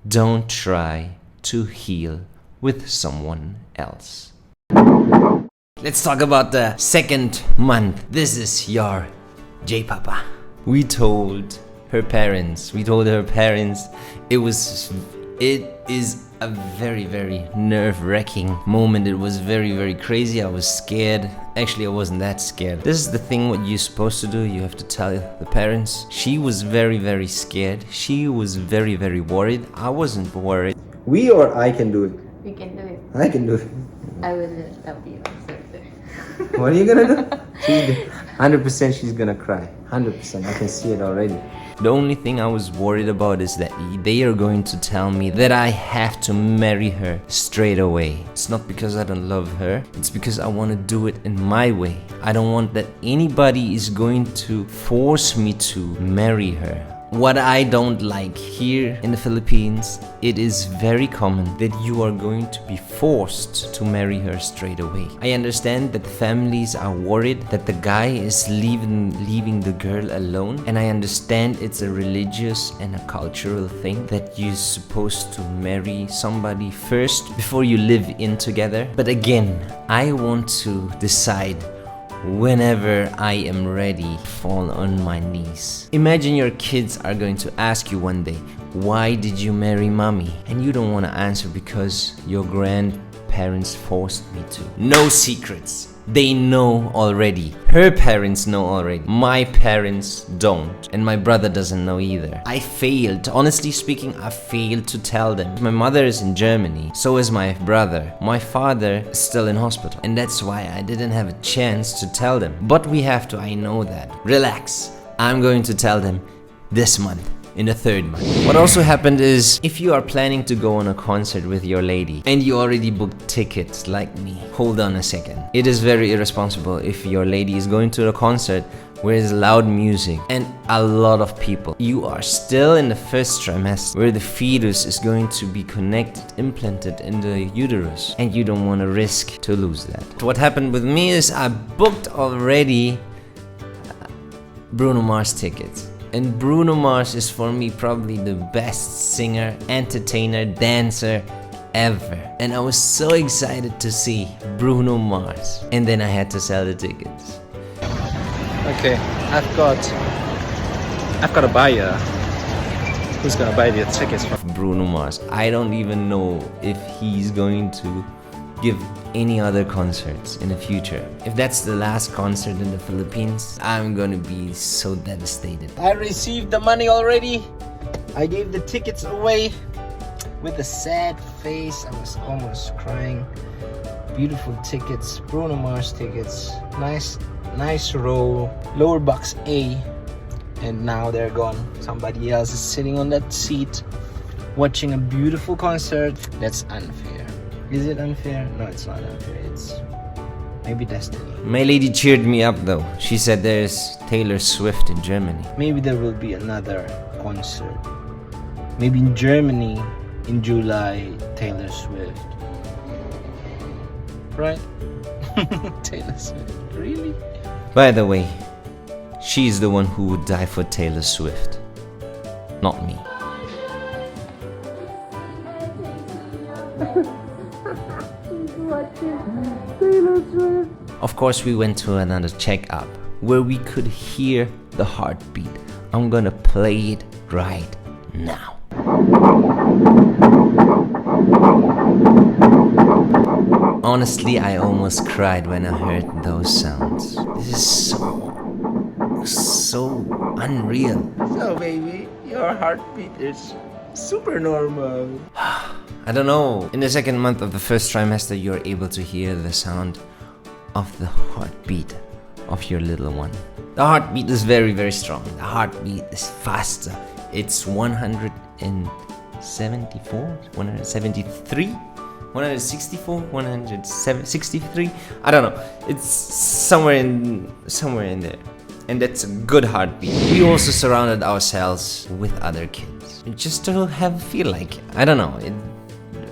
don't try to heal with someone else. Let's talk about the second month. This is your J Papa. We told her parents, it is a very, very nerve-wracking moment. It was very, very crazy. I was scared. Actually, I wasn't that scared. This is the thing what you're supposed to do. You have to tell the parents. She was very, very scared. She was very, very worried. I wasn't worried. We or I can do it. We can do it. I can do it. I will help you. What are you gonna do? 100% she's gonna cry. 100%. I can see it already. The only thing I was worried about is that they are going to tell me that I have to marry her straight away. It's not because I don't love her, it's because I want to do it in my way. I don't want that anybody is going to force me to marry her. What I don't like here in the Philippines, it is very common that you are going to be forced to marry her straight away. I understand that families are worried that the guy is leaving the girl alone, and I understand it's a religious and a cultural thing that you're supposed to marry somebody first before you live in together. But again, I want to decide whenever I am ready, fall on my knees. Imagine your kids are going to ask you one day, why did you marry mommy? And you don't want to answer because your grandparents forced me to. No secrets. They know already. Her parents know already. My parents don't. And my brother doesn't know either. I failed. Honestly speaking, I failed to tell them. My mother is in Germany. So is my brother. My father is still in hospital. And that's why I didn't have a chance to tell them. But we have to. I know that. Relax. I'm going to tell them this month. In the third month. What also happened is, if you are planning to go on a concert with your lady and you already booked tickets like me, hold on a second. It is very irresponsible if your lady is going to a concert where there's loud music and a lot of people. You are still in the first trimester where the fetus is going to be connected, implanted in the uterus, and you don't want to risk to lose that. What happened with me is I booked already Bruno Mars tickets. And Bruno Mars is for me probably the best singer, entertainer, dancer ever. And I was so excited to see Bruno Mars. And then I had to sell the tickets. Okay, I've got a buyer who's gonna buy the tickets for Bruno Mars. I don't even know if he's going to give any other concerts in the future. If that's the last concert in the Philippines, I'm gonna be so devastated. I received the money already. I gave the tickets away with a sad face. I was almost crying. Beautiful tickets, Bruno Mars tickets. Nice row, lower box A. And now they're gone. Somebody else is sitting on that seat watching a beautiful concert. That's unfair. Is it unfair? No, it's not unfair. It's maybe destiny. My lady cheered me up though. She said there's Taylor Swift in Germany. Maybe there will be another concert. Maybe in Germany in July, Taylor Swift. Right? Taylor Swift. Really? By the way, she's the one who would die for Taylor Swift, not me. Of course, we went to another checkup where we could hear the heartbeat. I'm gonna play it right now. Honestly, I almost cried when I heard those sounds. This is so unreal. So baby, your heartbeat is super normal. I don't know. In the second month of the first trimester, you're able to hear the sound of the heartbeat of your little one. The heartbeat is very, very strong. The heartbeat is faster. It's 174, 173, 164, 163. I don't know. It's somewhere in there. And that's a good heartbeat. We also surrounded ourselves with other kids just to feel like, I don't know.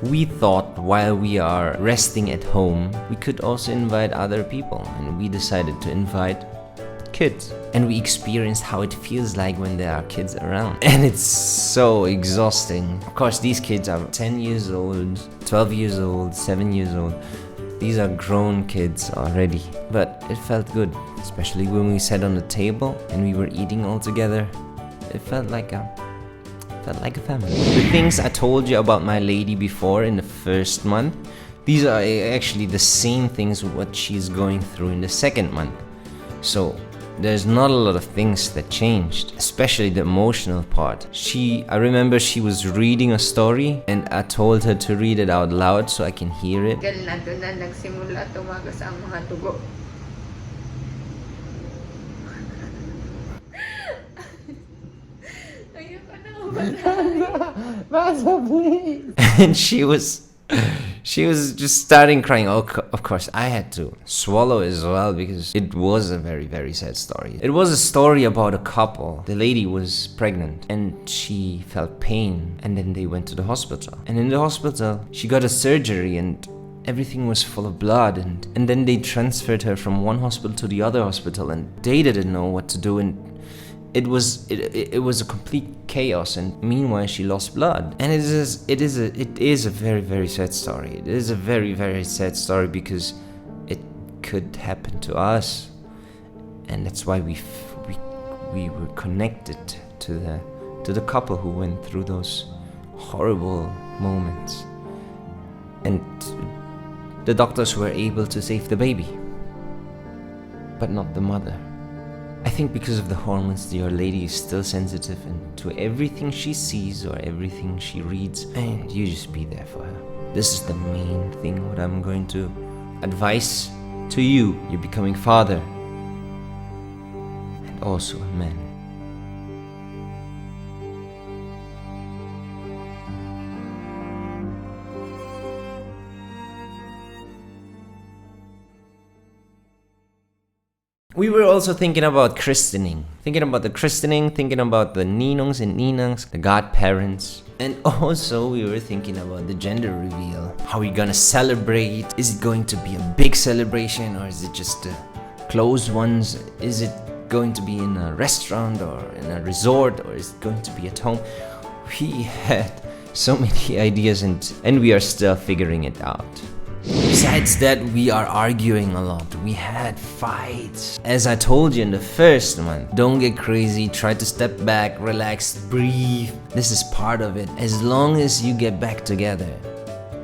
We thought while we are resting at home, we could also invite other people, and we decided to invite kids. And we experienced how it feels like when there are kids around. And it's so exhausting. Of course, these kids are 10 years old, 12 years old, 7 years old. These are grown kids already. But it felt good, especially when we sat on the table and we were eating all together. It felt like a family. The things I told you about my lady before in the first month, these are actually the same things what she's going through in the second month. So there's not a lot of things that changed, especially the emotional part. I remember she was reading a story and I told her to read it out loud so I can hear it. And she was just starting crying. Oh, of course, I had to swallow as well because it was a very, very sad story. It was a story about a couple. The lady was pregnant and she felt pain, and then they went to the hospital. And in the hospital, she got a surgery and everything was full of blood. And then they transferred her from one hospital to the other hospital, and they didn't know what to do. And it was a complete chaos, and meanwhile she lost blood. And it is a very, very sad story. It is a very, very sad story because it could happen to us, and that's why we were connected to the couple who went through those horrible moments. And the doctors were able to save the baby, but not the mother. I think because of the hormones, your lady is still sensitive and to everything she sees or everything she reads, and you just be there for her. This is the main thing what I'm going to advise to you. You're becoming father and also a man. We were also thinking about christening. Thinking about the christening, thinking about the ninongs and ninangs, the godparents. And also we were thinking about the gender reveal. How are we gonna celebrate? Is it going to be a big celebration, or is it just close ones? Is it going to be in a restaurant or in a resort, or is it going to be at home? We had so many ideas and we are still figuring it out. Besides that, we are arguing a lot. We had fights. As I told you in the first month, don't get crazy, try to step back, relax, breathe. This is part of it. As long as you get back together,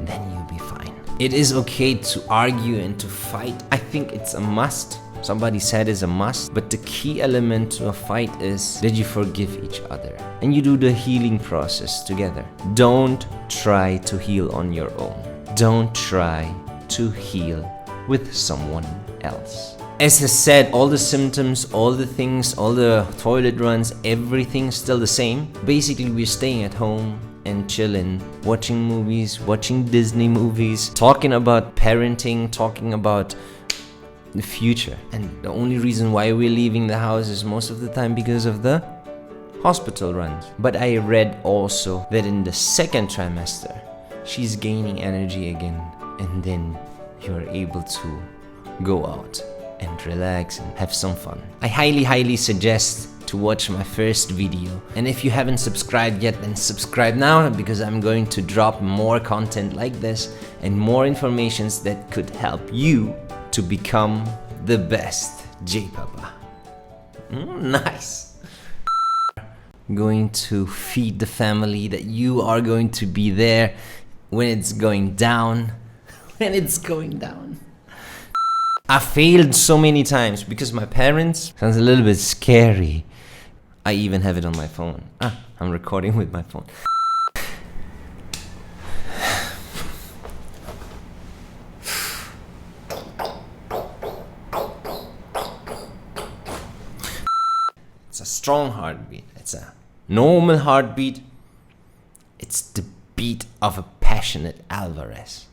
then you'll be fine. It is okay to argue and to fight. I think it's a must. Somebody said it's a must, but the key element to a fight is that you forgive each other and you do the healing process together. Don't try to heal on your own. Don't try to heal with someone else. As I said, all the symptoms, all the things, all the toilet runs, everything's still the same. Basically, we're staying at home and chilling, watching movies, watching Disney movies, talking about parenting, talking about the future. And the only reason why we're leaving the house is most of the time because of the hospital runs. But I read also that in the second trimester, she's gaining energy again, and then you're able to go out and relax and have some fun. I highly suggest to watch my first video, and if you haven't subscribed yet, then subscribe now, because I'm going to drop more content like this and more informations that could help you to become the best J-Papa. Nice. Going to feed the family that you are going to be there when it's going down. When it's going down. I failed so many times because my parents sounds a little bit scary. I even have it on my phone. I'm recording with my phone. It's a strong heartbeat. It's a normal heartbeat. It's the beat of a passionate Alvarez.